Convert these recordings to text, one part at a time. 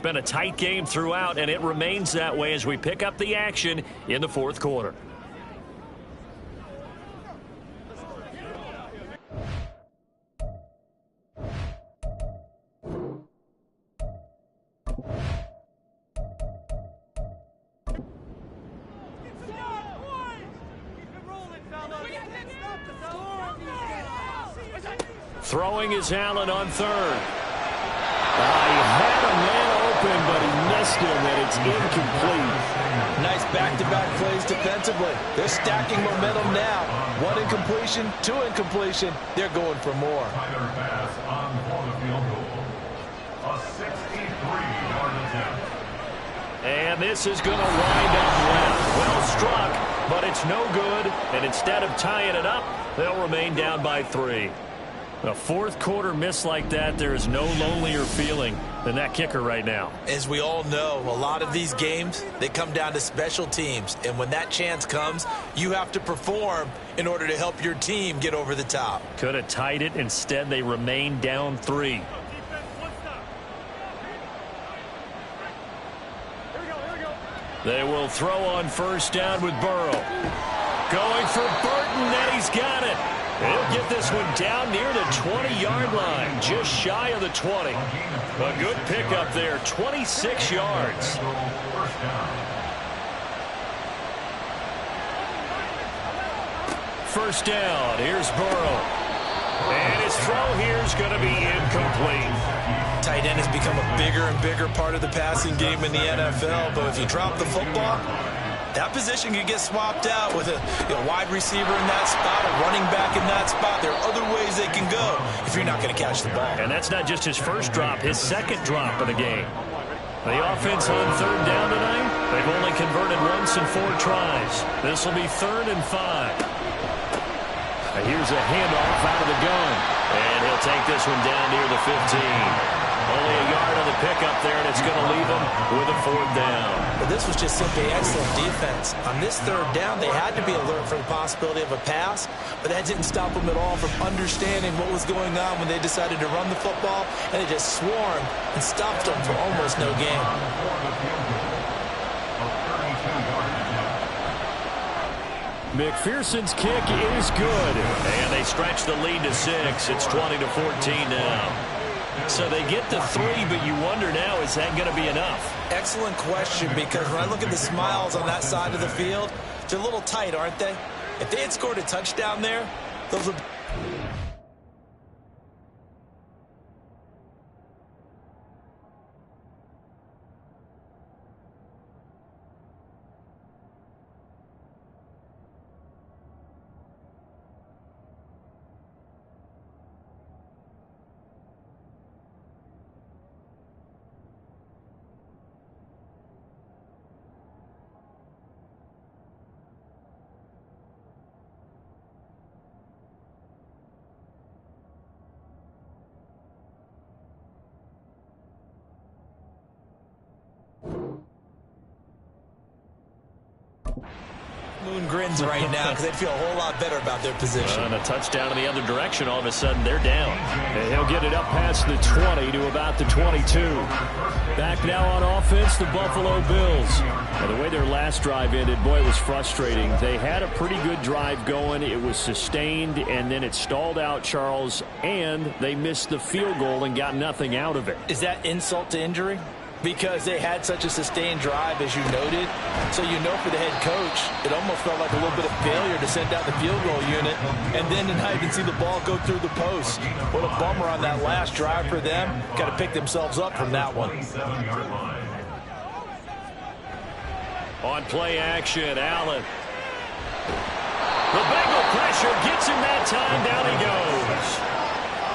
been a tight game throughout, and it remains that way as we pick up the action in the fourth quarter. Throwing is Allen on third. He had a man open, but he missed him, and it's incomplete. Nice back-to-back plays defensively. They're stacking momentum now. One incompletion, two incompletion. They're going for more. And this is going to wind up well struck, but it's no good. And instead of tying it up, they'll remain down by 3. A fourth quarter miss like that, there is no lonelier feeling than that kicker right now. As we all know, a lot of these games, they come down to special teams. And when that chance comes, you have to perform in order to help your team get over the top. Could have tied it. Instead, they remain down 3. They will throw on first down with Burrow. Going for Burton, and he's got it. He'll get this one down near the 20-yard line, just shy of the 20. A good pickup there, 26 yards. First down, here's Burrow. And his throw here is going to be incomplete. Tight end has become a bigger and bigger part of the passing game in the NFL, but if you drop the football, that position can get swapped out with a wide receiver in that spot, a running back in that spot. There are other ways they can go if you're not going to catch the ball. And that's not just his first drop, his second drop of the game. The offense on third down tonight, they've only converted once in 4 tries. This will be 3rd and 5. Here's a handoff out of the gun. And he'll take this one down near the 15. Only a yard on the pickup there, and it's going to leave them with a 4th down. But this was just simply excellent defense. On this 3rd down, they had to be alert for the possibility of a pass, but that didn't stop them at all from understanding what was going on when they decided to run the football, and they just swarmed and stopped them for almost no gain. McPherson's kick is good, and they stretch the lead to 6. It's 20-14 now. So they get the 3, but you wonder now, is that going to be enough? Excellent question, because when I look at the smiles on that side of the field, they're a little tight, aren't they? If they had scored a touchdown there, those would... Moon grins right now because they'd feel a whole lot better about their position. And a touchdown in the other direction, all of a sudden they're down. And he'll get it up past the 20 to about the 22. Back now on offense, the Buffalo Bills. And the way their last drive ended, boy, it was frustrating. They had a pretty good drive going. It was sustained, and then it stalled out, Charles, and they missed the field goal and got nothing out of it. Is that insult to injury? Because they had such a sustained drive, as you noted. So you know for the head coach, it almost felt like a little bit of failure to send out the field goal unit. And then tonight you can see the ball go through the post. What a bummer on that last drive for them. Got to pick themselves up from that one. On play action, Allen. The Bengal pressure gets him that time. Down he goes.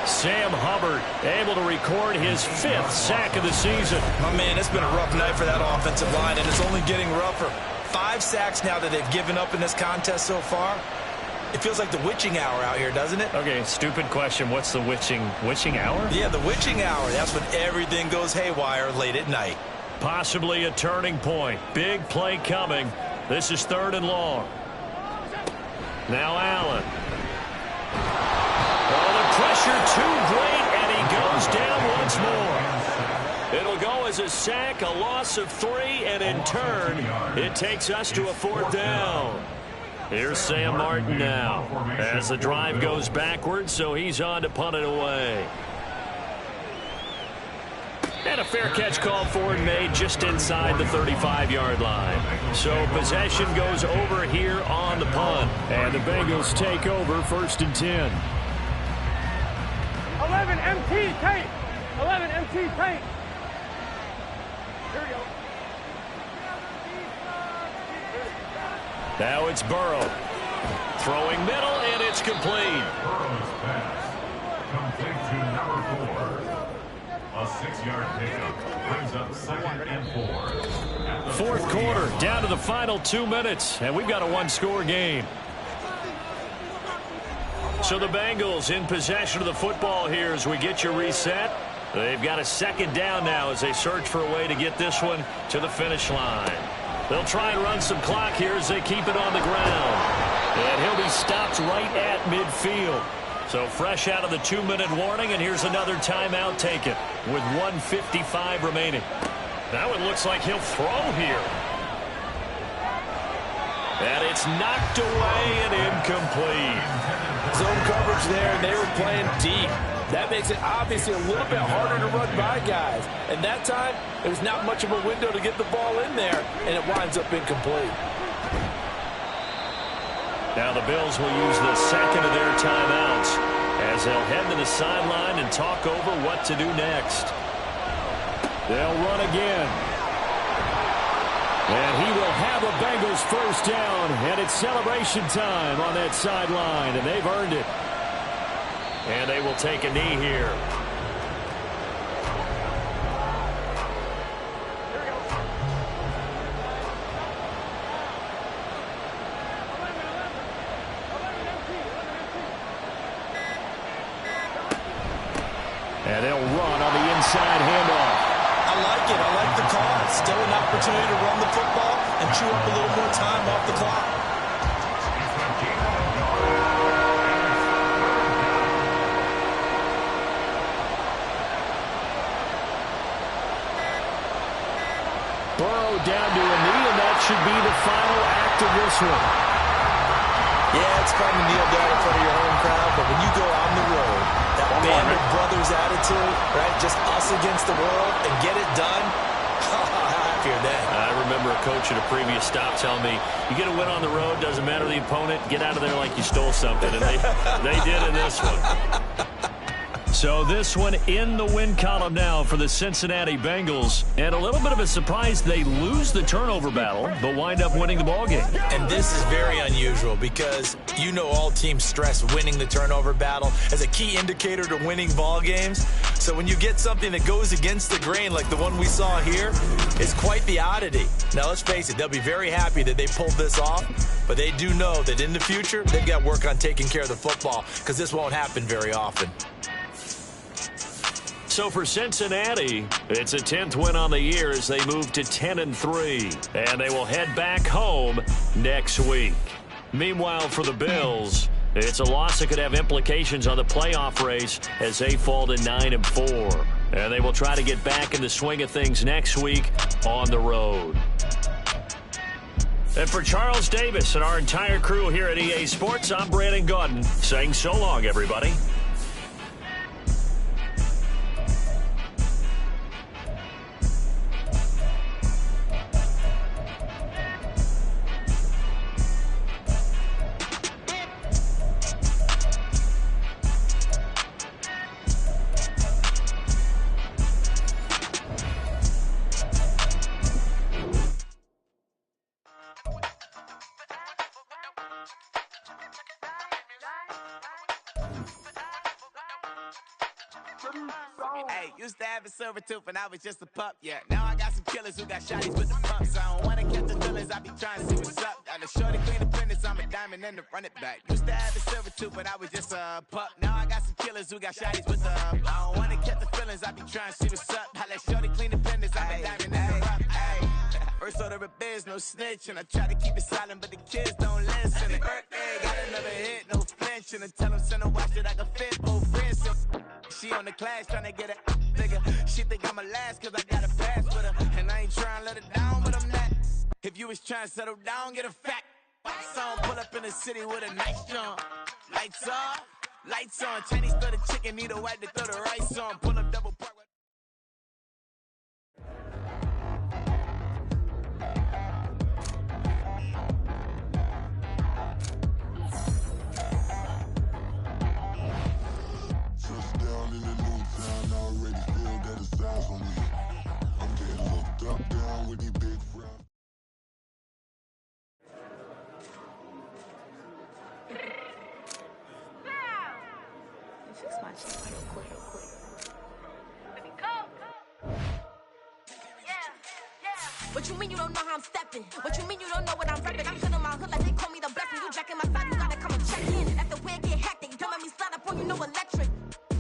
Sam Hubbard able to record his 5th sack of the season. Oh, man, it's been a rough night for that offensive line, and it's only getting rougher. 5 sacks now that they've given up in this contest so far. It feels like the witching hour out here, doesn't it? Okay, stupid question. What's the witching hour? Yeah, the witching hour. That's when everything goes haywire late at night. Possibly a turning point. Big play coming. This is 3rd and long. Now Allen. Oh, the pressure too great, and he goes down once more. It'll go as a sack, a loss of 3, and in turn, it takes us to a 4th down. Here's Sam Martin now as the drive goes backwards, so he's on to punt it away. And a fair catch called for and made just inside the 35-yard line. So possession goes over here on the punt. And the Bengals take over 1st and 10. 11 MT tape. 11 MT tape. Here we go. Now it's Burrow. Throwing middle, and it's complete. Burrow's pass. Complete to number 4. A 6-yard pickup brings up 2nd and 4. 4th quarter, down to the final 2 minutes, and we've got a 1-score game. So the Bengals in possession of the football here as we get you reset. They've got a 2nd down now as they search for a way to get this one to the finish line. They'll try and run some clock here as they keep it on the ground. And he'll be stopped right at midfield. So fresh out of the 2-minute warning, and here's another timeout taken with 1:55 remaining. Now it looks like he'll throw here. And it's knocked away and incomplete. Zone coverage there, and they were playing deep. That makes it obviously a little bit harder to run by guys. And that time, there was not much of a window to get the ball in there, and it winds up incomplete. Now the Bills will use the 2nd of their timeouts as they'll head to the sideline and talk over what to do next. They'll run again. And he will have a Bengals 1st down, and it's celebration time on that sideline, and they've earned it. And they will take a knee here. And they'll run on the inside handoff. I like it. I like the call. Still an opportunity to run the football and chew up a little more time off the clock. Burrow down to a knee, and that should be the final act of this one. Yeah, it's fun to kneel down in front of your home crowd, but when you go on the road, that band of brothers attitude, right, just us against the world, and get it done, how happy are they? I remember a coach at a previous stop telling me, you get a win on the road, doesn't matter the opponent, get out of there like you stole something, and they did in this one. So this one in the win column now for the Cincinnati Bengals. And a little bit of a surprise, they lose the turnover battle, but wind up winning the ballgame. And this is very unusual because you know all teams stress winning the turnover battle as a key indicator to winning ball games. So when you get something that goes against the grain like the one we saw here, it's quite the oddity. Now let's face it, they'll be very happy that they pulled this off, but they do know that in the future, they've got work on taking care of the football because this won't happen very often. So for Cincinnati, it's a 10th win on the year as they move to 10-3. And they will head back home next week. Meanwhile, for the Bills, it's a loss that could have implications on the playoff race as they fall to 9-4. And they will try to get back in the swing of things next week on the road. And for Charles Davis and our entire crew here at EA Sports, I'm Brandon Gaudin saying so long, everybody. Hey, used to have a silver tooth and I was just a pup, yeah. Now I got some killers who got shotties with the pumps. I don't wanna catch the feelings, I be trying to see what's up. Got a shorty clean the business, I'm a diamond and to run it back. Used to have a silver tooth, but I was just a pup. Now I got some killers who got shotties with the I don't wanna catch the feelings, I be trying to see what's up. I let shorty clean the business, I'm a diamond and to run it back. First order of biz, no snitching. I try to keep it silent, but the kids don't listen. Birthday, got another hit, no flinching. And tell them send a watch that I can fit both friends. She on the class trying to get a nigga. She think I'm a last cause I got a pass with her. And I ain't trying to let her down, but I'm not. If you was trying to settle down, get a fact. Song, pull up in the city with a nice jump. Lights off, lights on. Chinese throw the chicken, need a wipe to throw the rice on. Pull up double park. Touchdown in the new town, I already feel that it's eyes on me. I'm getting looked up, down with these big frown. Fix my shit real quick. Baby, go. Yeah. What you mean you don't know how I'm stepping? What you mean you don't know what I'm repping? I'm good in my hood like they call me the blessing. You jacking my side, you gotta come and check in. After the way it get hectic, don't let me slide up on you, no electric.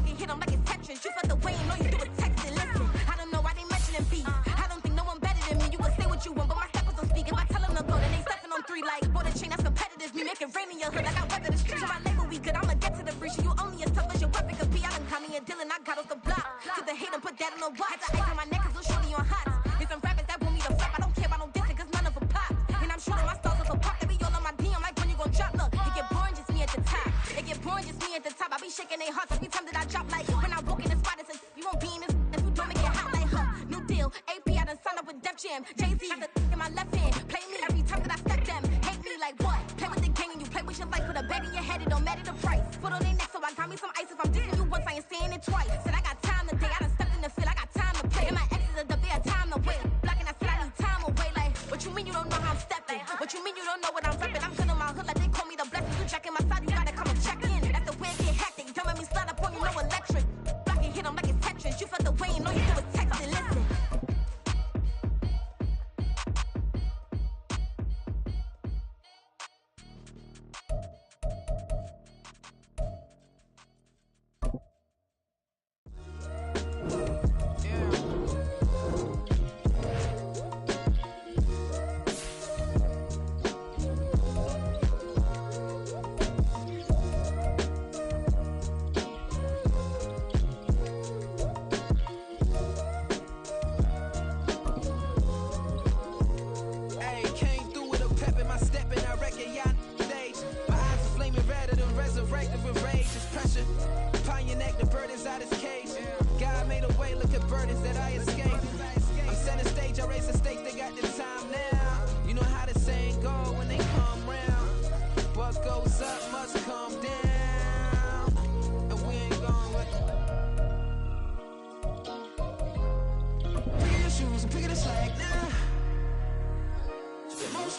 You hit them like it's Tetris. You felt the way and all you do is text it. Listen, I don't know why they mentioning beef. I don't think no one better than me. You can say what you want, but my steppers don't speak. If I tell them to go, then they stepping on 3 like bought a chain that's competitive. Me make it rain in your hood like I weather the streets. My label we good, I'ma get to the breach. You only as tough as your weapon could be. I done call me a Dylan, I got off the block. To the hate and put that on the watch. Had the ice on my neck cause little shorty on hot. There's some rappers that want me to flop. I don't care about no dissing cause none of them pop. And I'm shooting my stars off a pop. They be all on my DM like when you gon' drop. Look, it get boring just me at the top. It get boring just me at the top. I be shaking their hearts every time that I drop. Like when I walk in the spot, it says you won't be in this if you don't make it hot like her. New deal, AP, I done signed up with Def Jam. Jay-Z got the in my left hand. Play me every time that I step them. Hate me like what? Play with the gang and you play with your life. With a bag in your head, it don't matter the price. Foot on their neck, so I got me some ice. If I'm dissing you once, I ain't saying it twice. Said I got time today, I done stepped in the field, I got time to play. And my exes are up there, time to wait. Blocking, I said I need time away. Like, what you mean you don't know how I'm stepping? What you mean you don't know what I'm repping? I'm good in my hood like they call me the blessing. You jacking my side, you gotta come and check in. That's the way it get hectic. Don't let me slide up on you, no electric. Blocking, hit them like it's Tetris. You felt the way and all you do is text it. Listen.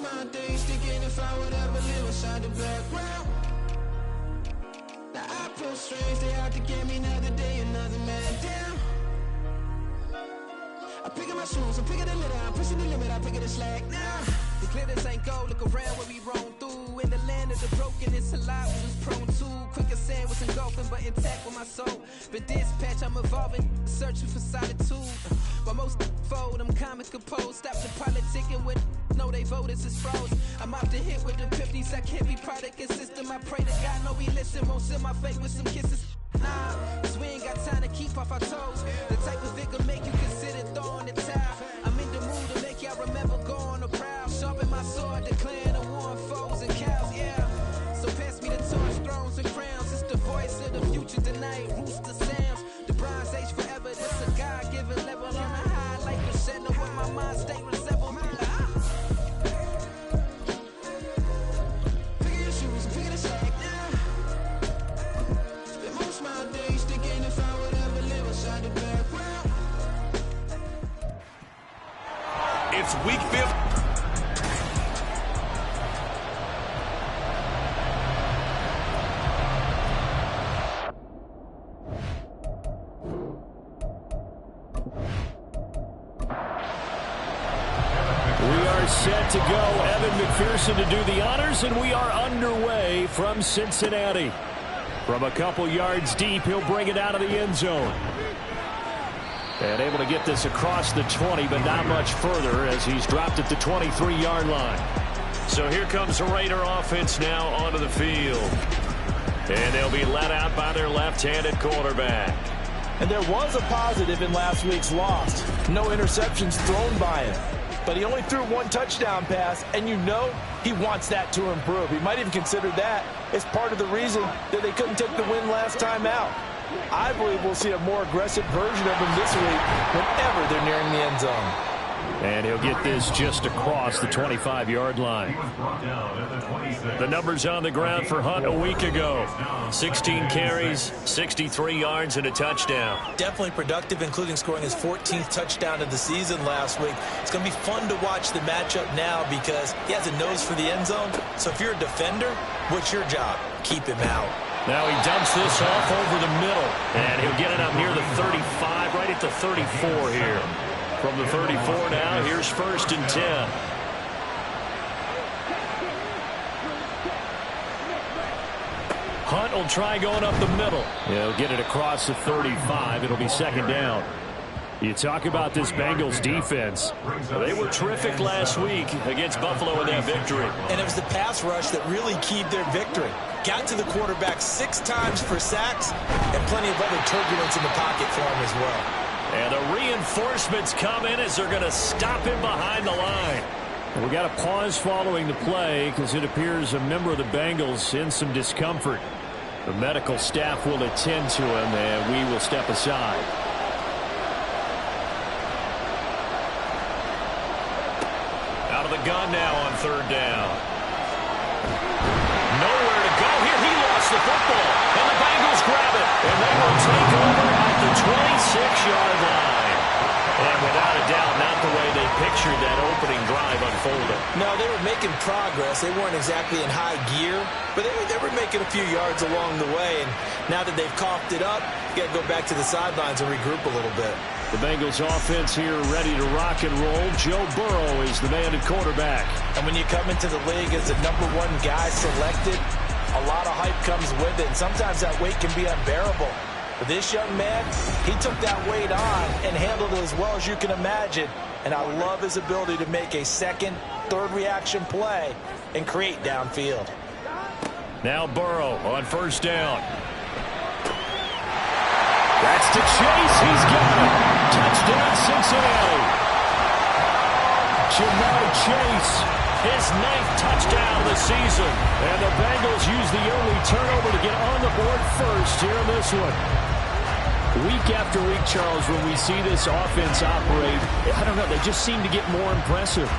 My days thinking if I would ever live inside the background. Now I feel strange, they out to get me another day, another man down. I'm picking my shoes, I'm picking the litter, I'm pushing the limit, I'm picking the slack now. The glitters ain't gold, look around where we roam through. In the land of the broken, it's a lot we was prone to. Quick as sand was engulfing, but intact with my soul. But dispatch, I'm evolving, searching for solitude. But most fold, I'm calm and composed. Stop the politicking with no, they voters is froze. I'm out to hit with the 50s, I can't be product and system. I pray to God, no, we listen, won't seal my face with some kisses. Nah, cause we ain't got time to keep off our toes. The type of vigor make you consider throwing the towel. I'm in the mood to make y'all remember going to proud. Sharpen my sword, declaring the war on foes and cows, yeah. So pass me the torch, thrones and crowns. It's the voice of the future tonight, rooster sounds. The Bronze Age forever, this a God-given level. On a high like the center where my mind state resemble. It's week 5. We are set to go. Evan McPherson to do the honors, and we are underway from Cincinnati. From a couple yards deep, he'll bring it out of the end zone. And able to get this across the 20, but not much further as he's dropped at the 23-yard line. So here comes the Raider offense now onto the field. And they'll be let out by their left-handed quarterback. And there was a positive in last week's loss. No interceptions thrown by him. But he only threw one touchdown pass, and you know he wants that to improve. He might even consider that as part of the reason that they couldn't take the win last time out. I believe we'll see a more aggressive version of him this week whenever they're nearing the end zone. And he'll get this just across the 25-yard line. The numbers on the ground for Hunt a week ago. 16 carries, 63 yards, and a touchdown. Definitely productive, including scoring his 14th touchdown of the season last week. It's going to be fun to watch the matchup now because he has a nose for the end zone. So if you're a defender, what's your job? Keep him out. Now he dumps this off over the middle. And he'll get it up near the 35, right at the 34 here. From the 34 now, here's 1st and 10. Hunt will try going up the middle. He'll get it across the 35. It'll be 2nd down. You talk about this Bengals defense. They were terrific last week against Buffalo in that victory. And it was the pass rush that really keyed their victory. Got to the quarterback 6 times for sacks and plenty of other turbulence in the pocket for him as well. And the reinforcements come in as they're going to stop him behind the line. We got a pause following the play because it appears a member of the Bengals in some discomfort. The medical staff will attend to him, and we will step aside. Out of the gun now on 3rd down. Nowhere to go here. He lost the football, and the Bengals grab it, and they will take over at the 26-yard line. And without a doubt, not the way they pictured that opening drive unfolding. No, they were making progress. They weren't exactly in high gear, but they were making a few yards along the way. And now that they've coughed it up, you got to go back to the sidelines and regroup a little bit. The Bengals offense here ready to rock and roll. Joe Burrow is the man at quarterback. And when you come into the league as the #1 guy selected, a lot of hype comes with it. And sometimes that weight can be unbearable. But this young man, he took that weight on and handled it as well as you can imagine. And I love his ability to make a 2nd, 3rd reaction play and create downfield. Now Burrow on 1st down. That's to Chase. He's got it. Touchdown, Cincinnati. Jamar Chase, his 9th touchdown of the season. And the Bengals use the early turnover to get on the board first here in this one. Week after week, Charles, when we see this offense operate, I don't know, they just seem to get more impressive.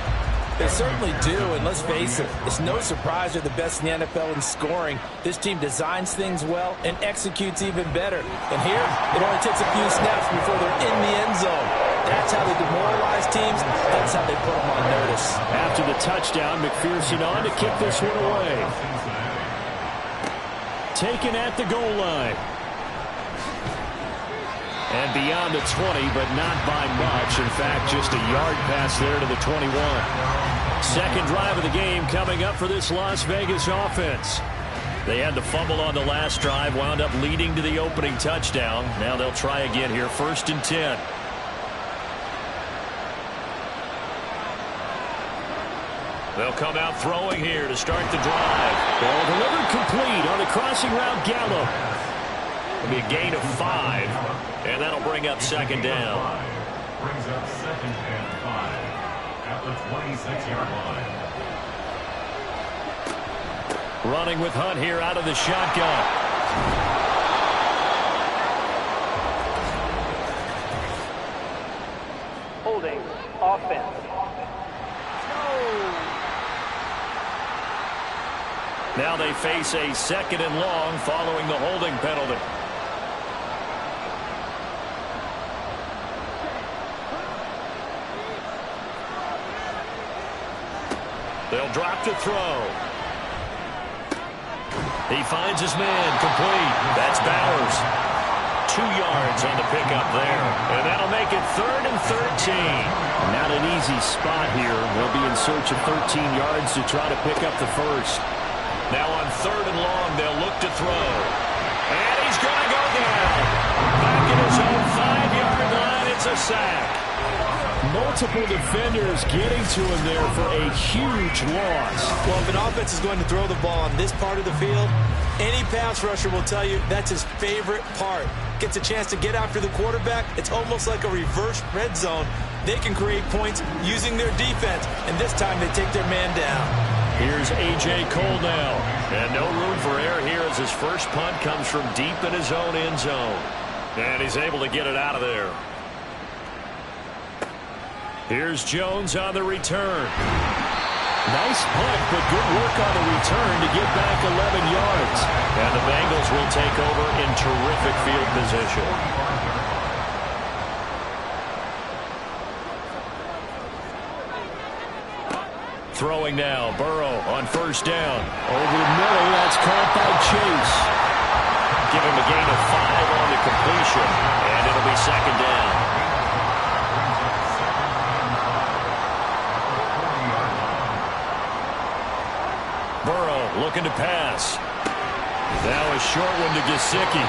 They certainly do, and let's face it, it's no surprise they're the best in the NFL in scoring. This team designs things well and executes even better. And here, it only takes a few snaps before they're in the end zone. That's how they demoralize teams. That's how they put them on notice. After the touchdown, McPherson on to kick this one away. Taken at the goal line. And beyond the 20, but not by much. In fact, just a yard pass there to the 21. 2nd drive of the game coming up for this Las Vegas offense. They had the fumble on the last drive, wound up leading to the opening touchdown. Now they'll try again here, 1st and 10. They'll come out throwing here to start the drive. Ball delivered complete on the crossing route, Gallup. It'll be a gain of 5, and that'll bring up 2nd down. Brings up 2nd and 5 at the 26-yard line. Running with Hunt here out of the shotgun. Holding offense. Now they face a 2nd and long following the holding penalty. They'll drop to throw. He finds his man complete. That's Bowers. 2 yards on the pickup there. And that'll make it 3rd and 13. Not an easy spot here. They'll be in search of 13 yards to try to pick up the first. Now on 3rd and long, they'll look to throw. And he's going to go down. Back at his own 5-yard line. It's a sack. Multiple defenders getting to him there for a huge loss. Well, if an offense is going to throw the ball on this part of the field, any pass rusher will tell you that's his favorite part. Gets a chance to get after the quarterback. It's almost like a reverse red zone. They can create points using their defense, and this time they take their man down. Here's A.J. Cole now. And no room for error here as his first punt comes from deep in his own end zone. And he's able to get it out of there. Here's Jones on the return. Nice punt, but good work on the return to get back 11 yards. And the Bengals will take over in terrific field position. Throwing now, Burrow on first down. Over the middle, that's caught by Chase. Give him a gain of 5 on the completion, and it'll be second down. Burrow looking to pass. Now a short one to Gesicki.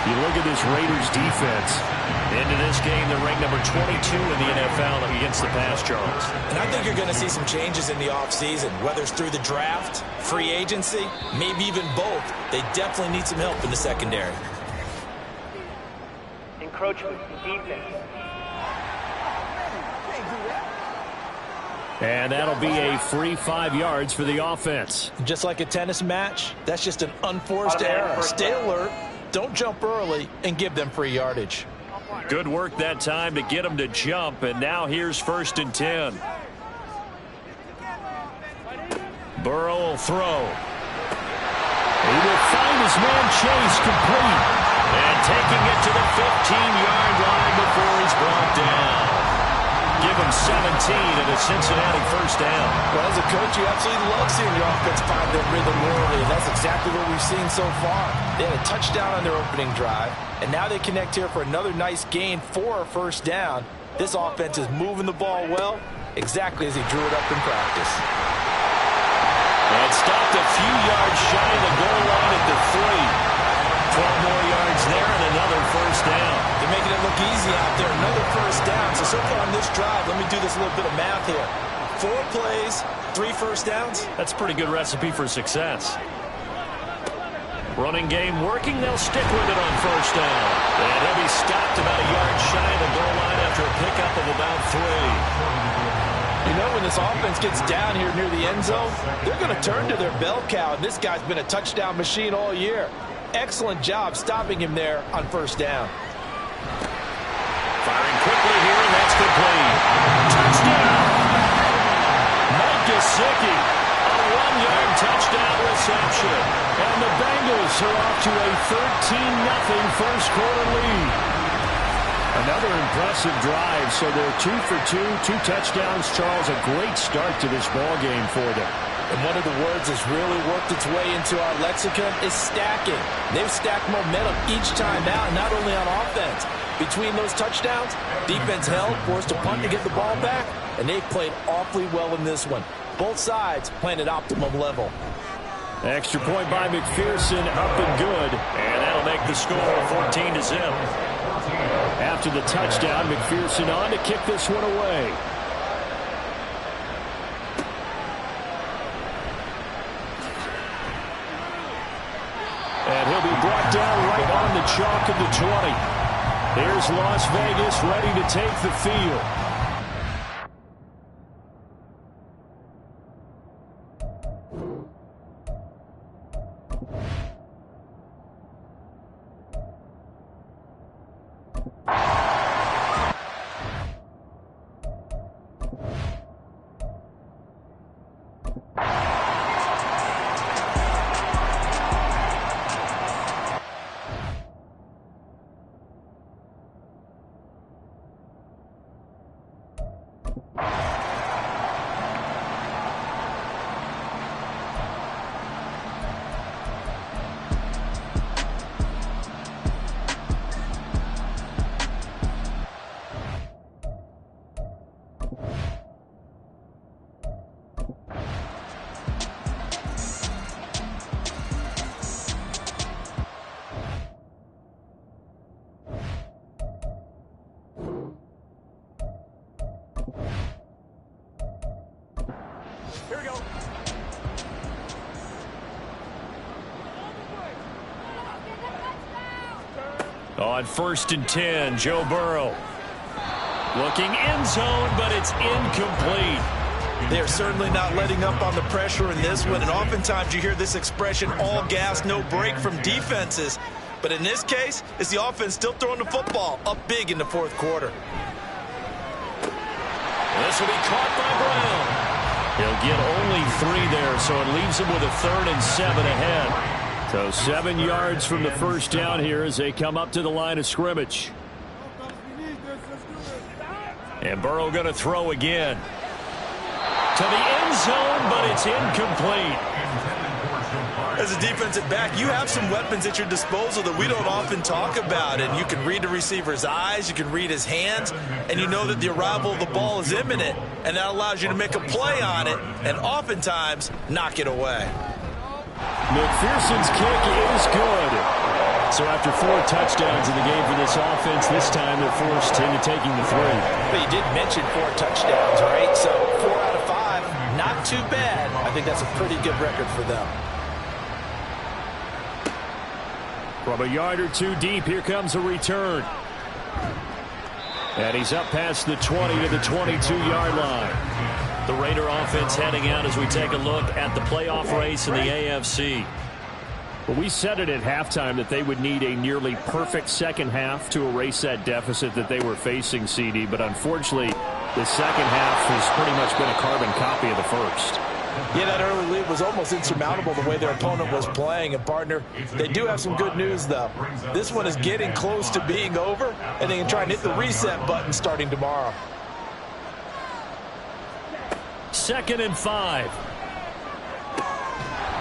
You look at this Raiders defense. Into this game, they're ranked number 22 in the NFL against the pass, Charles. And I think you're going to see some changes in the offseason, whether it's through the draft, free agency, maybe even both. They definitely need some help in the secondary. Encroachment, defense. And that'll be a free 5 yards for the offense. Just like a tennis match, that's just an unforced error. Stay alert, don't jump early, and give them free yardage. Good work that time to get him to jump, and now here's 1st and 10. Burrow will throw. He will find his man Chase complete. And taking it to the 15-yard line before he's brought down. Give him 17 and a Cincinnati first down. Well, as a coach, you absolutely love seeing your offense find their rhythm early, and that's exactly what we've seen so far. They had a touchdown on their opening drive, and now they connect here for another nice gain for a first down. This offense is moving the ball well, exactly as he drew it up in practice. And stopped a few yards shy of the goal line at the 3. 12 more yards there and another first down. They're making it look easy out there. Another first down. So far on this drive, let me do this little bit of math here. 4 plays, 3 first downs. That's a pretty good recipe for success. Running game working. They'll stick with it on first down. And he'll be stopped about a yard shy of the goal line after a pickup of about 3. You know, when this offense gets down here near the end zone, they're going to turn to their bell cow. And this guy's been a touchdown machine all year. Excellent job stopping him there on first down. Firing quickly here, and that's complete. Touchdown! Mike Gesicki, a 1-yard touchdown reception. And the Bengals are off to a 13-0 first quarter lead. Another impressive drive, so they're 2 for 2, 2 touchdowns. Charles, a great start to this ball game for them. And one of the words that's really worked its way into our lexicon is stacking. They've stacked momentum each time out, not only on offense. Between those touchdowns, defense held, forced a punt to get the ball back, and they've played awfully well in this one. Both sides playing at optimum level. Extra point by McPherson, up and good. And that'll make the score 14-0. After the touchdown, McPherson on to kick this one away. And he'll be brought down right on the chalk of the 20. Here's Las Vegas ready to take the field. Here we go. On 1st and 10, Joe Burrow. Looking end zone, but it's incomplete. They're certainly not letting up on the pressure in this one, and oftentimes you hear this expression, all gas, no break from defenses. But in this case, it's the offense still throwing the football up big in the fourth quarter. This will be caught by Brown. He'll get only 3 there, so it leaves him with a 3rd and 7 ahead. So 7 yards from the first down here as they come up to the line of scrimmage. And Burrow going to throw again. To the end zone, but it's incomplete. As a defensive back, you have some weapons at your disposal that we don't often talk about. And you can read the receiver's eyes, you can read his hands, and you know that the arrival of the ball is imminent. And that allows you to make a play on it and oftentimes knock it away. McPherson's kick is good. So after 4 touchdowns in the game for this offense, this time they're forced into taking the 3. But you did mention 4 touchdowns, right? So 4 out of 5, not too bad. I think that's a pretty good record for them. From a yard or 2 deep, here comes a return. And he's up past the 20 to the 22-yard line. The Raider offense heading out as we take a look at the playoff race in the AFC. Well, we said it at halftime that they would need a nearly perfect second half to erase that deficit that they were facing, CD. But unfortunately, the second half has pretty much been a carbon copy of the first. Yeah, that early lead was almost insurmountable the way their opponent was playing. And, partner, they do have some good news, though. This one is getting close to being over, and they can try and hit the reset button starting tomorrow. 2nd and 5.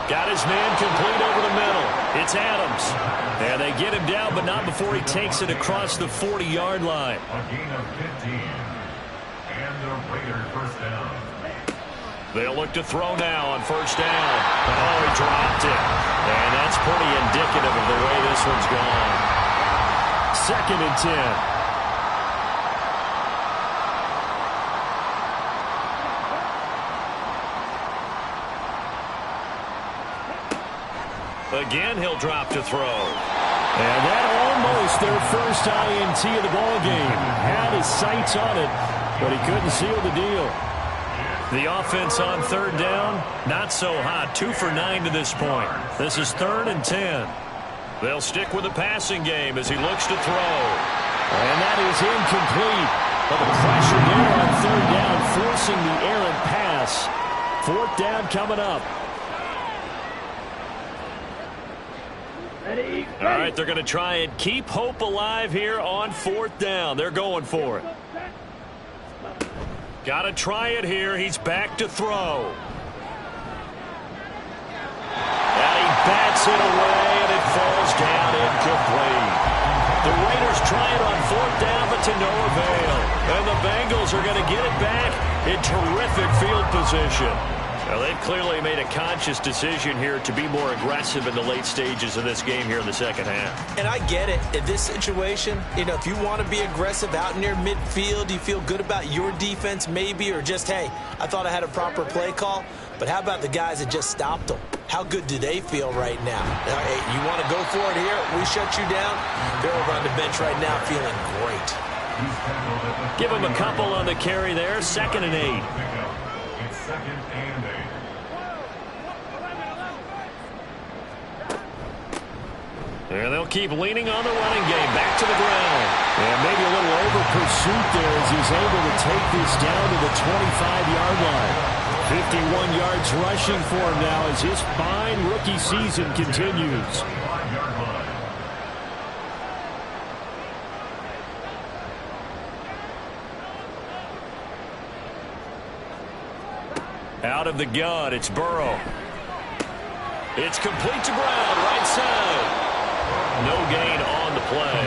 Got his man complete over the middle. It's Adams. And they get him down, but not before he takes it across the 40-yard line. A gain of 15. And the Raiders first down. They'll look to throw now on first down. Oh, he dropped it. And that's pretty indicative of the way this one's gone. 2nd and 10. Again, he'll drop to throw. And that almost their first INT of the ballgame. Had his sights on it, but he couldn't seal the deal. The offense on 3rd down, not so hot. 2 for 9 to this point. This is 3rd and 10. They'll stick with the passing game as he looks to throw. And that is incomplete. But the pressure there on 3rd down, forcing the errant pass. 4th down coming up. All right, they're going to try and keep hope alive here on 4th down. They're going for it. Got to try it here. He's back to throw. And he bats it away, and it falls down incomplete. The Raiders try it on 4th down, but to no avail. And the Bengals are going to get it back in terrific field position. Well, they've clearly made a conscious decision here to be more aggressive in the late stages of this game here in the second half. And I get it. In this situation, you know, if you want to be aggressive out near midfield, you feel good about your defense maybe, or just, hey, I thought I had a proper play call. But how about the guys that just stopped them? How good do they feel right now? Hey, you want to go for it here? We shut you down? They're over on the bench right now feeling great. Give him a couple on the carry there. 2nd and 8. It's 2nd and 8. And they'll keep leaning on the running game. Back to the ground. And maybe a little over pursuit there as he's able to take this down to the 25-yard line. 51 yards rushing for him now as his fine rookie season continues. Out of the gun, it's Burrow. It's complete to Brown, right side. No gain on the play,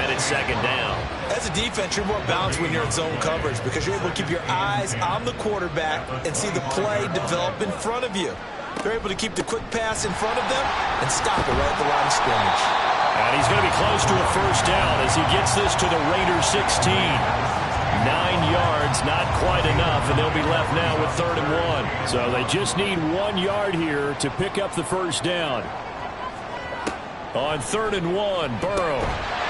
and it's 2nd down. As a defense, you're more balanced when you're in zone coverage because you're able to keep your eyes on the quarterback and see the play develop in front of you. They're able to keep the quick pass in front of them and stop it right at the line of scrimmage. And he's going to be close to a first down as he gets this to the Raiders 16. 9 yards, not quite enough, and they'll be left now with 3rd and 1. So they just need 1 yard here to pick up the first down. On 3rd and 1, Burrow.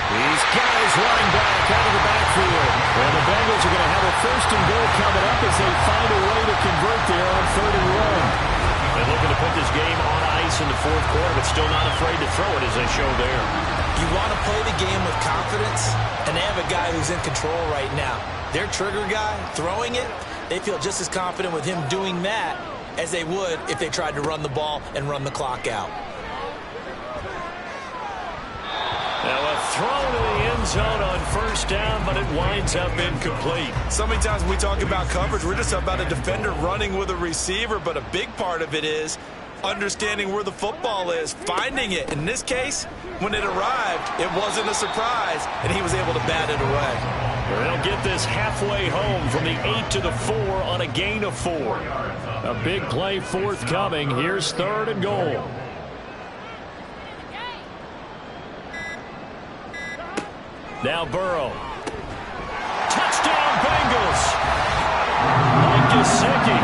He's got his running back out of the backfield. And the Bengals are going to have a 1st and goal coming up as they find a way to convert there on 3rd and 1. They're looking to put this game on ice in the 4th quarter, but still not afraid to throw it as they show there. You want to play the game with confidence, and they have a guy who's in control right now. Their trigger guy, throwing it, they feel just as confident with him doing that as they would if they tried to run the ball and run the clock out. Now a throw to the end zone on 1st down, but it winds up incomplete. So many times when we talk about coverage, we're just about a defender running with a receiver, but a big part of it is understanding where the football is, finding it. In this case, when it arrived, it wasn't a surprise, and he was able to bat it away. They'll get this halfway home from the 8 to the 4 on a gain of 4. A big play forthcoming. Here's 3rd and goal. Now Burrow. Touchdown, Bengals. Mike Gesicki,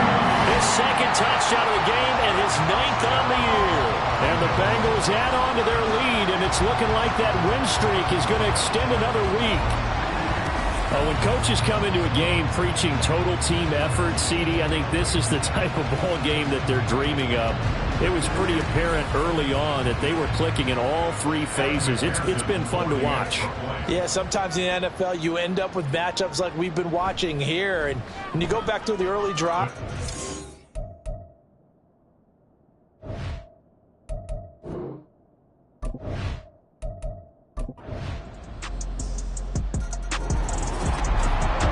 his 2nd touchdown of the game and his 9th on the year. And the Bengals add on to their lead, and it's looking like that win streak is going to extend another week. When coaches come into a game preaching total team effort, CD, I think this is the type of ball game that they're dreaming of. It was pretty apparent early on that they were clicking in all 3 phases. It's been fun to watch. Yeah, sometimes in the NFL you end up with matchups like we've been watching here. And when you go back to the early drop,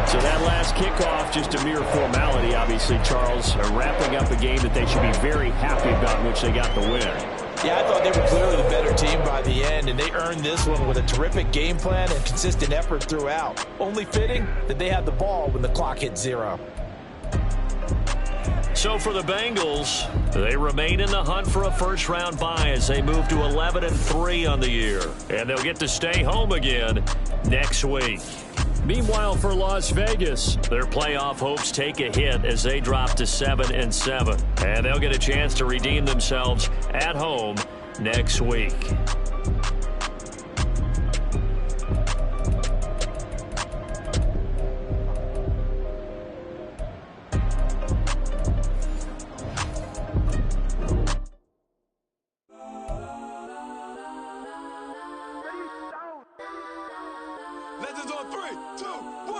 so that last kickoff, just a mere formality, obviously, Charles, wrapping up a game that they should be very happy about, in which they got the win. yeah, I thought they were clearly the better team by the end, and they earned this one with a terrific game plan and consistent effort throughout. Only fitting that they had the ball when the clock hit 0. So for the Bengals, they remain in the hunt for a first-round bye as they move to 11-3 on the year. And they'll get to stay home again next week. Meanwhile, for Las Vegas, their playoff hopes take a hit as they drop to 7-7. And they'll get a chance to redeem themselves at home next week.